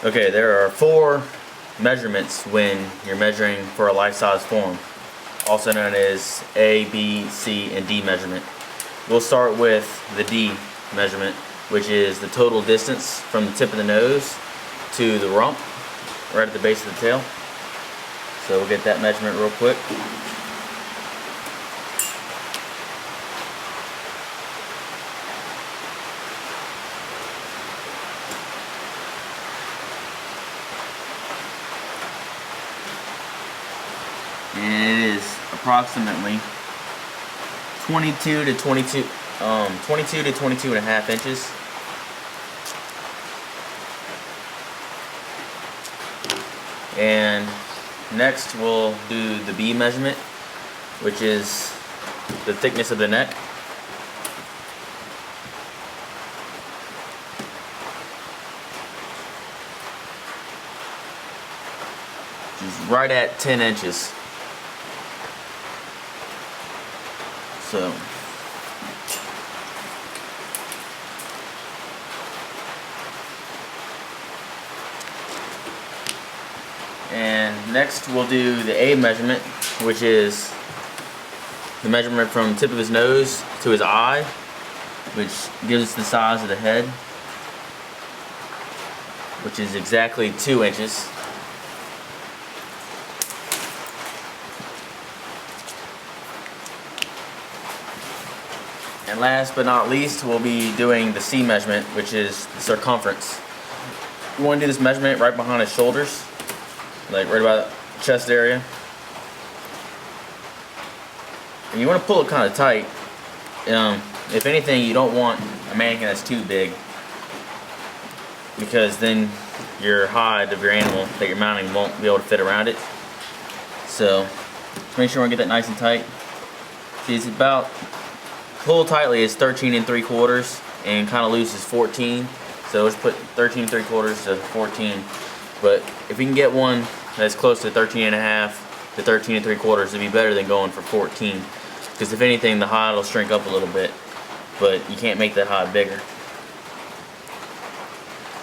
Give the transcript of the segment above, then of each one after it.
Okay, there are 4 measurements when you're measuring for a life-size form, also known as A, B, C, and D measurement. We'll start with the D measurement, which is the total distance from the tip of the nose to the rump, right at the base of the tail. So we'll get that measurement real quick. And it is approximately 22 to 22 and a half inches. And next we'll do the B measurement, which is the thickness of the neck. Which is right at 10 inches. So and next we'll do the A measurement, which is the measurement from the tip of his nose to his eye, which gives us the size of the head, which is exactly 2 inches. And last but not least, we'll be doing the C measurement, which is the circumference. You want to do this measurement right behind his shoulders, like right about the chest area. And you want to pull it kind of tight. If anything, you don't want a mannequin that's too big, because then your hide of your animal that you're mounting won't be able to fit around it. So make sure you get that nice and tight. See, it's about, pull tightly is 13 3/4, and kind of loose is 14. So let's put 13 3/4 to 14. But if we can get one that's close to 13 and a half to 13 3/4, it'd be better than going for 14. Because if anything, the hide will shrink up a little bit, but you can't make that hide bigger.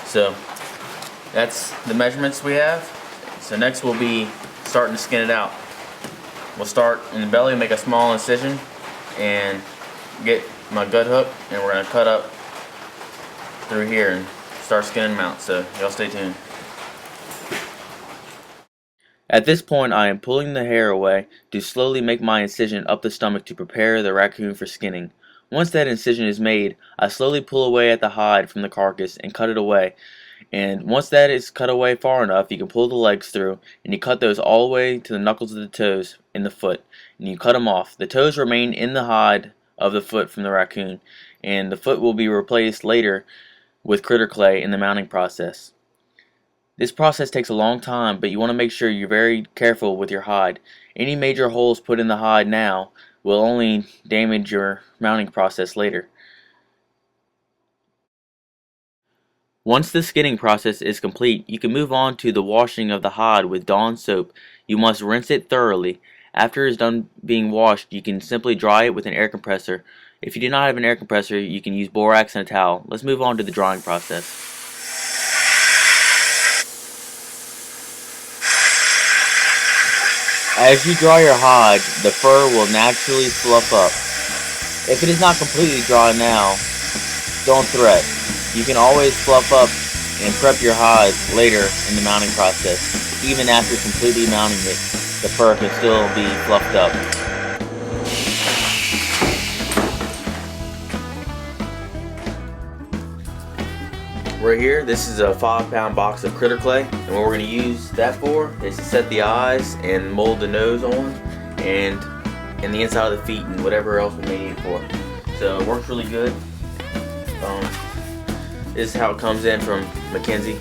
So that's the measurements we have. So next we'll be starting to skin it out. We'll start in the belly, make a small incision, and get my gut hook, and we're going to cut up through here and start skinning them out. So y'all stay tuned. At this point, I am pulling the hair away to slowly make my incision up the stomach to prepare the raccoon for skinning. Once that incision is made, I slowly pull away at the hide from the carcass and cut it away. And once that is cut away far enough, you can pull the legs through, and you cut those all the way to the knuckles of the toes in the foot, and you cut them off. The toes remain in the hide of the foot from the raccoon, and the foot will be replaced later with critter clay in the mounting process. This process takes a long time, but you want to make sure you're very careful with your hide. Any major holes put in the hide now will only damage your mounting process later. Once the skinning process is complete, you can move on to the washing of the hide with Dawn soap. You must rinse it thoroughly. After it is done being washed, you can simply dry it with an air compressor. If you do not have an air compressor, you can use borax and a towel. Let's move on to the drying process. As you dry your hide, the fur will naturally fluff up. If it is not completely dry now, don't fret. You can always fluff up and prep your hide later in the mounting process. Even after completely mounting it, the fur can still be fluffed up. Right here, this is a 5-pound box of critter clay, and what we're going to use that for is to set the eyes and mold the nose on, and the inside of the feet and whatever else we may need it for. So it works really good. This is how it comes in from Mackenzie,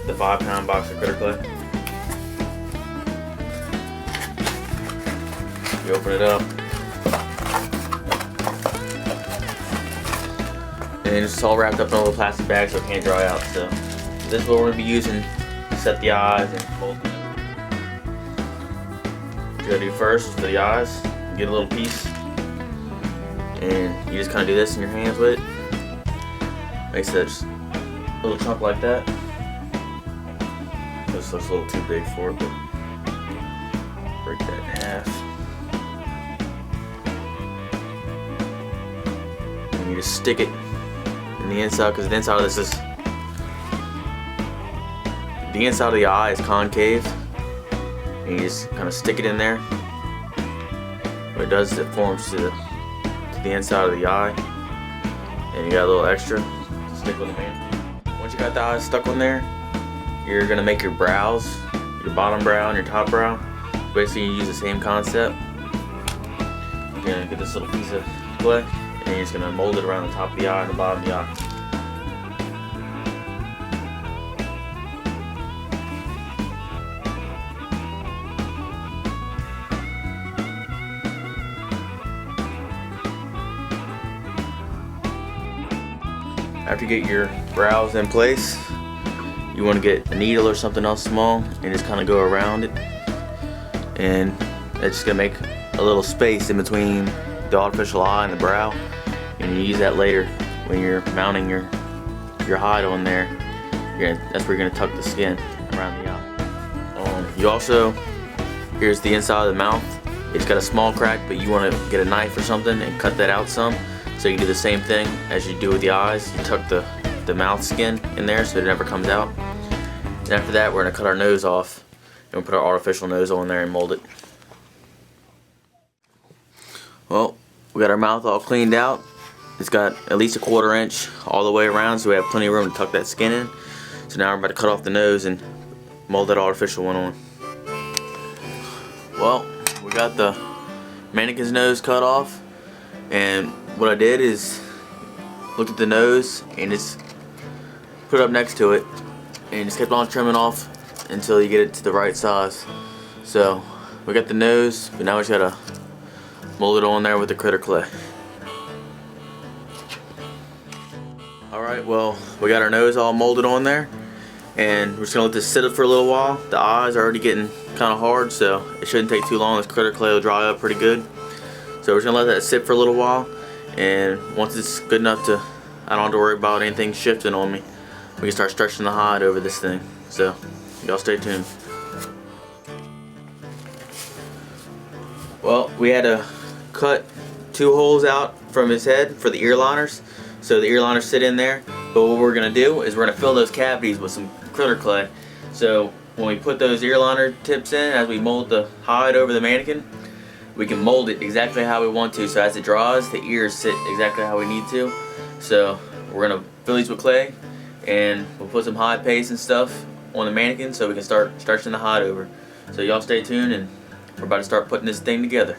the 5-pound box of critter clay. You open it up, and it's all wrapped up in a little plastic bag so it can't dry out. So this is what we're going to be using to set the eyes and mold the nose. What you gotta do first for the eyes, you get a little piece, and you just kind of do this in your hands with it. Makes it just a little chunk like that. This looks a little too big for it, but break that in half. And you just stick it in the inside, because the inside of this is, the inside of the eye is concave. And you just kind of stick it in there. What it does is it forms to the inside of the eye. And you got a little extra to stick with the man. Once you got the eyes stuck on there, you're gonna make your brows, your bottom brow and your top brow. Basically, you use the same concept. You're gonna get this little piece of clay, and you're just gonna mold it around the top of the eye and the bottom of the eye. After you get your brows in place, you want to get a needle or something else small and just kind of go around it, and that's just gonna make a little space in between the artificial eye and the brow, and you use that later when you're mounting your hide on there. That's where you're gonna tuck the skin around the eye. You also, here's the inside of the mouth. It's got a small crack, but you want to get a knife or something and cut that out some. So you can do the same thing as you do with the eyes. You tuck the mouth skin in there so it never comes out. And after that, we're going to cut our nose off, and we'll put our artificial nose on there and mold it. Well, we got our mouth all cleaned out. It's got at least a 1/4 inch all the way around, so we have plenty of room to tuck that skin in. So now we're about to cut off the nose and mold that artificial one on. Well, we got the mannequin's nose cut off, and what I did is looked at the nose and just put it up next to it and just kept on trimming off until you get it to the right size. So we got the nose, but now we just gotta mold it on there with the critter clay. Alright, well, we got our nose all molded on there, and we're just gonna let this sit for a little while. The eyes are already getting kind of hard, so it shouldn't take too long. This critter clay will dry up pretty good. So we're just gonna let that sit for a little while, and once it's good enough to, I don't have to worry about anything shifting on me, we can start stretching the hide over this thing. So y'all stay tuned. Well, we had to cut 2 holes out from his head for the ear liners, so the ear liners sit in there. But what we're gonna do is we're gonna fill those cavities with some critter clay. So when we put those ear liner tips in, as we mold the hide over the mannequin, we can mold it exactly how we want to. So as it dries, the ears sit exactly how we need to. So we're gonna fill these with clay, and we'll put some hide paste and stuff on the mannequin so we can start stretching the hide over. So y'all stay tuned, and we're about to start putting this thing together.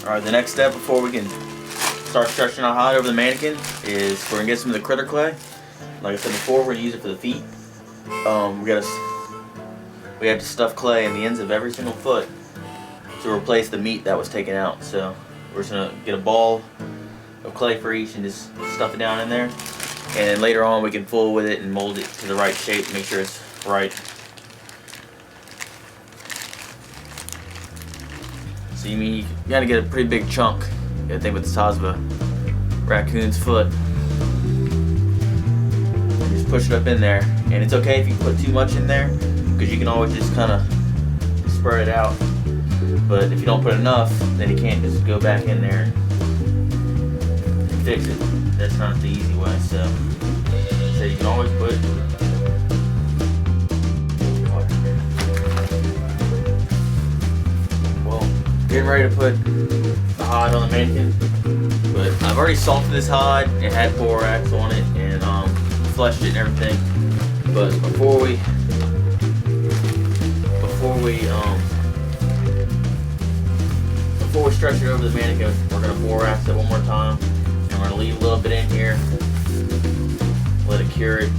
Alright, the next step before we can start stretching our hide over the mannequin is we're gonna get some of the critter clay. Like I said before, we're gonna use it for the feet. We have to stuff clay in the ends of every single foot to replace the meat that was taken out. So we're just gonna get a ball of clay for each and just stuff it down in there, and then later on we can fool with it and mold it to the right shape, make sure it's right. So you gotta get a pretty big chunk. You gotta think about the size of a raccoon's foot. And just push it up in there, and it's okay if you put too much in there, because you can always just kind of spread it out. But if you don't put enough, then you can't just go back in there and fix it. That's not the easy way. So you can always put. Well, getting ready to put the hide on the mannequin. But I've already salted this hide. It had borax on it, and fleshed it and everything. But before we stretch it over the mannequin, we're going to borax it one more time, and we're going to leave a little bit in here, let it cure it.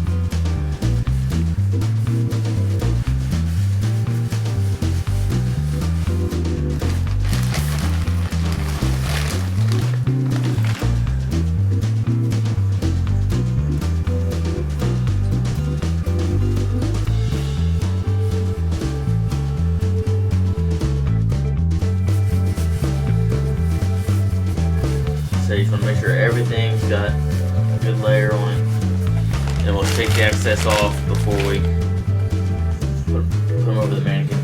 So you just want to make sure everything's got a good layer on it, and we'll shake the excess off before we put them over the mannequin.